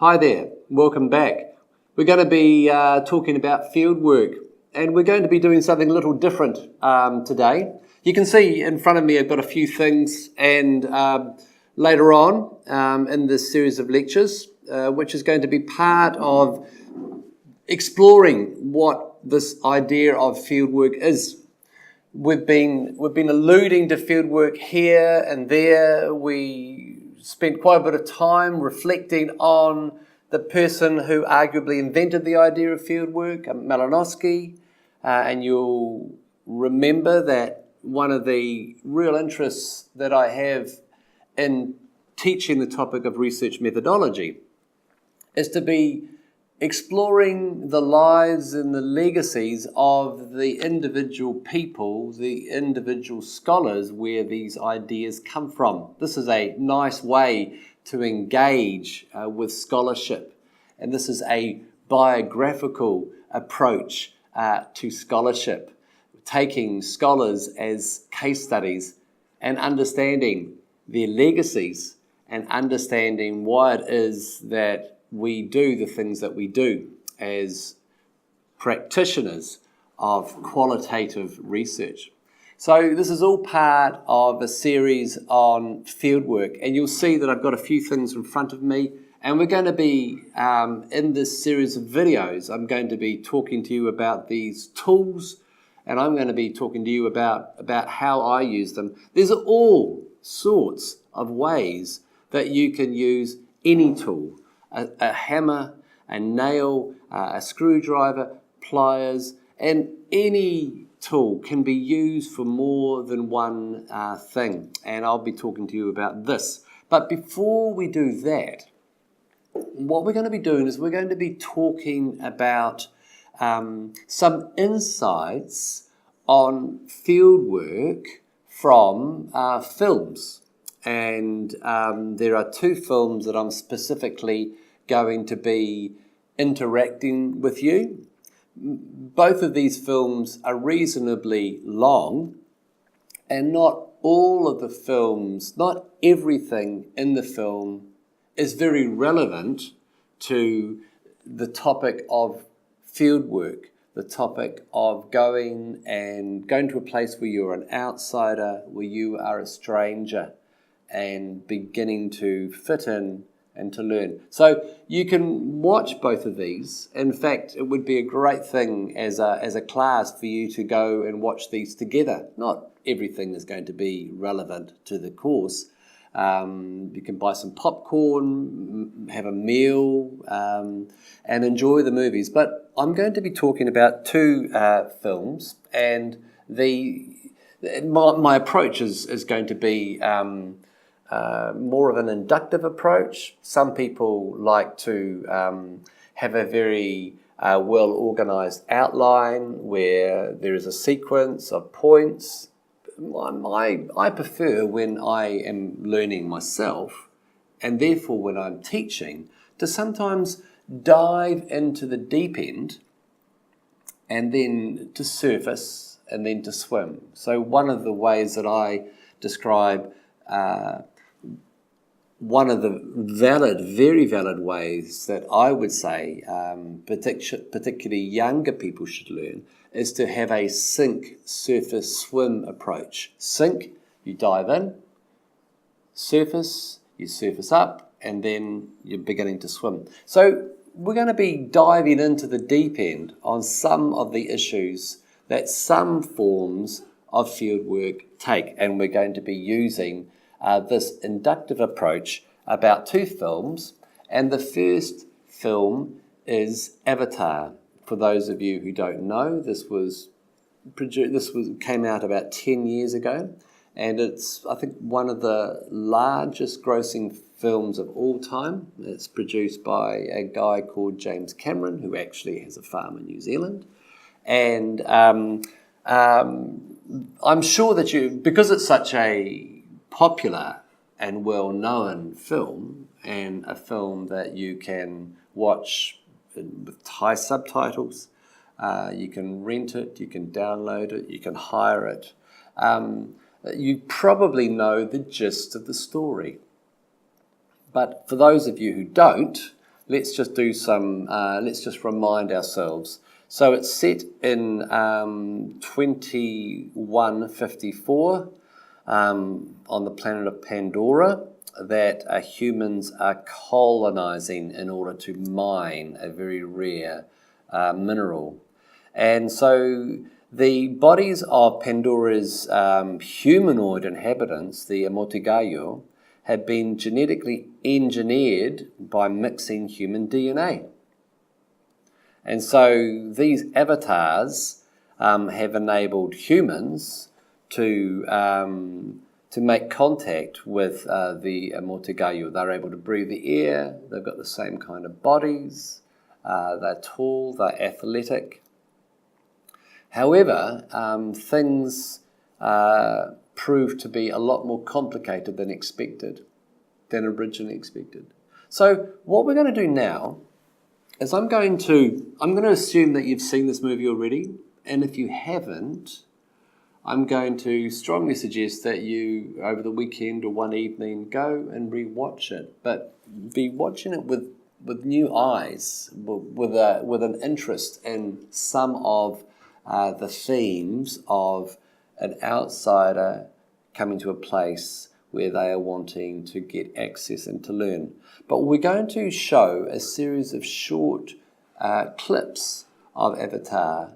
Hi there, welcome back. We're going to be talking about fieldwork, and we're going to be doing something a little different today. You can see in front of me I've got a few things, and later on in this series of lectures, which is going to be part of exploring what this idea of fieldwork is. We've been alluding to fieldwork here and there. We spent quite a bit of time reflecting on the person who arguably invented the idea of fieldwork, Malinowski, and you'll remember that one of the real interests that I have in teaching the topic of research methodology is to be exploring the lives and the legacies of the individual people, the individual scholars where these ideas come from. This is a nice way to engage with scholarship, and this is a biographical approach to scholarship, taking scholars as case studies and understanding their legacies and understanding why it is that we do the things that we do as practitioners of qualitative research. So this is all part of a series on fieldwork, and you'll see that I've got a few things in front of me, and we're going to be, in this series of videos, I'm going to be talking to you about these tools, and I'm going to be talking to you about how I use them. There's all sorts of ways that you can use any tool. A hammer, a nail, a screwdriver, pliers, and any tool can be used for more than one thing. And I'll be talking to you about this. But before we do that, what we're going to be doing is we're going to be talking about some insights on fieldwork from films. And there are two films that I'm specifically going to be interacting with you. Both of these films are reasonably long, and not all of the films, not everything in the film is very relevant to the topic of fieldwork, the topic of going to a place where you're an outsider, where you are a stranger, and beginning to fit in and to learn. So you can watch both of these. In fact, it would be a great thing as a class for you to go and watch these together. Not everything is going to be relevant to the course. You can buy some popcorn, have a meal, and enjoy the movies. But I'm going to be talking about two films, and my approach is going to be more of an inductive approach. Some people like to have a very well-organized outline where there is a sequence of points. I prefer when I am learning myself, and therefore when I'm teaching, to sometimes dive into the deep end and then to surface and then to swim. So one of the ways that I describe one of the very valid ways that I would say particularly younger people should learn is to have a sink, surface, swim approach. Sink, you dive in. Surface, you surface up, and then you're beginning to swim. So we're going to be diving into the deep end on some of the issues that some forms of fieldwork take, and we're going to be using this inductive approach about two films, and the first film is Avatar. For those of you who don't know, this came out about 10 years ago, and it's, I think, one of the largest grossing films of all time. It's produced by a guy called James Cameron, who actually has a farm in New Zealand, and I'm sure that because it's such a popular and well-known film, and a film that you can watch with Thai subtitles, you can rent it, you can download it, you can hire it. You probably know the gist of the story. But for those of you who don't, let's just do some, let's just remind ourselves. So it's set in 2154 on the planet of Pandora that humans are colonizing in order to mine a very rare mineral. And so the bodies of Pandora's humanoid inhabitants, the Motigayo, have been genetically engineered by mixing human DNA. And so these avatars have enabled humans to make contact with the Motigayo. They're able to breathe the air, they've got the same kind of bodies, they're tall, they're athletic. However, things proved to be a lot more complicated than originally expected. So what we're going to do now is I'm going to assume that you've seen this movie already, and if you haven't, I'm going to strongly suggest that you, over the weekend or one evening, go and re-watch it, but be watching it with new eyes, with an interest in some of the themes of an outsider coming to a place where they are wanting to get access and to learn. But we're going to show a series of short clips of Avatar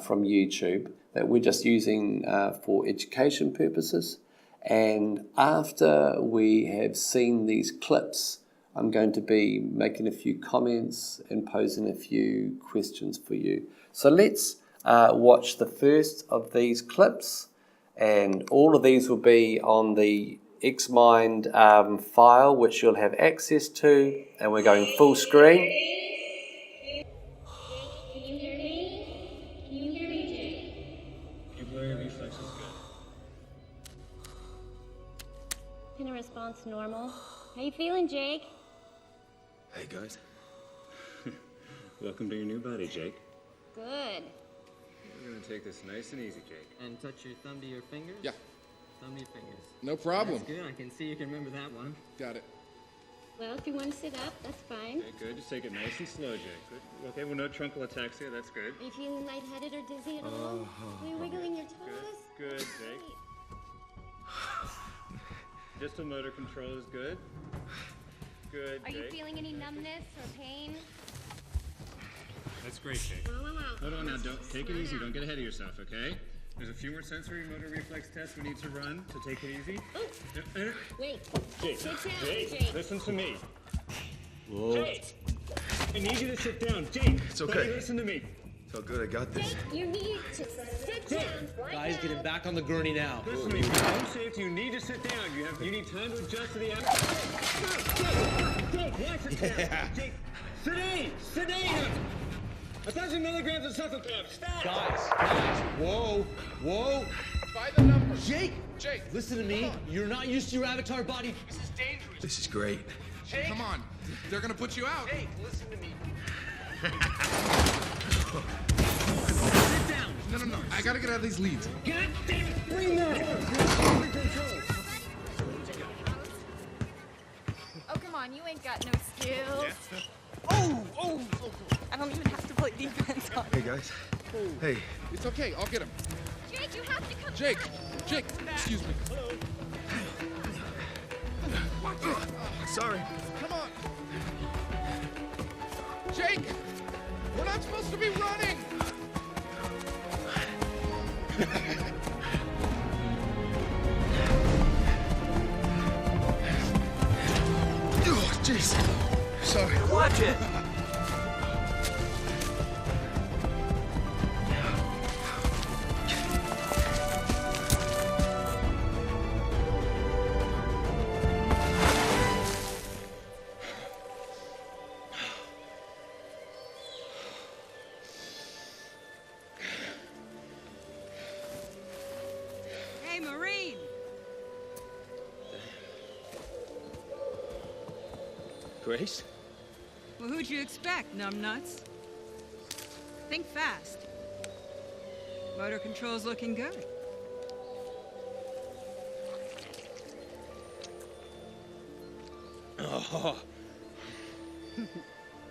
from YouTube that we're just using for education purposes. And after we have seen these clips, I'm going to be making a few comments and posing a few questions for you. So let's watch the first of these clips, and all of these will be on the Xmind file, which you'll have access to, and we're going full screen. Can you hear me? Can you hear me, Jake? Your blurry reflex is good. Pin a response normal. How you feeling, Jake? Hey, guys. Welcome to your new body, Jake. Good. We're gonna take this nice and easy, Jake. And touch your thumb to your fingers? Yeah, Thumb to your fingers. no problem. That's good. I can see you can remember that one. Got it. Well, if you want to sit up, that's fine. Okay, good. Just take it nice and slow, Jake. Good. Okay, well, no truncal ataxia. That's good. Are you feeling lightheaded or dizzy at all? Are you wiggling your toes? Good, Jake. Distal motor control is good. Good, Are you Jake. feeling any numbness or pain? That's great, Jake. Hold on now. Don't take it easy. Don't get ahead of yourself, okay? There's a few more sensory motor reflex tests we need to run, so take it easy. Wait. Jake, Sit down, Jake, Jake. listen to me. Whoa. Jake, I need you to sit down. Jake, It's okay. buddy, listen to me. It's all good, I got this. Jake, you need to sit down right Guys, now. get him back on the gurney now. Listen to me. For your own safety, you need to sit down. You need time to adjust to the action. Jake, why sit down? Jake, sit down. 1,000 milligrams of Suffocap. Stop. Guys, whoa. By the numbers. Jake, Jake, listen to me. You're not used to your avatar body. this is dangerous. This is great. Jake, come on. They're gonna put you out. Jake, listen to me. No. I gotta get out of these leads. God damn it, bring that. Oh, come on, you ain't got no skills. Oh! I don't even have to play defense on Hey, guys. Hey, It's okay. I'll get him. Jake, you have to come Jake, excuse me. sorry. Come on. Jake, we're not supposed to be running. Oh, jeez. Sorry. Watch it. Hey, Marine! Grace? Well, who'd you expect, numbnuts? Think fast. Motor control's looking good. Oh.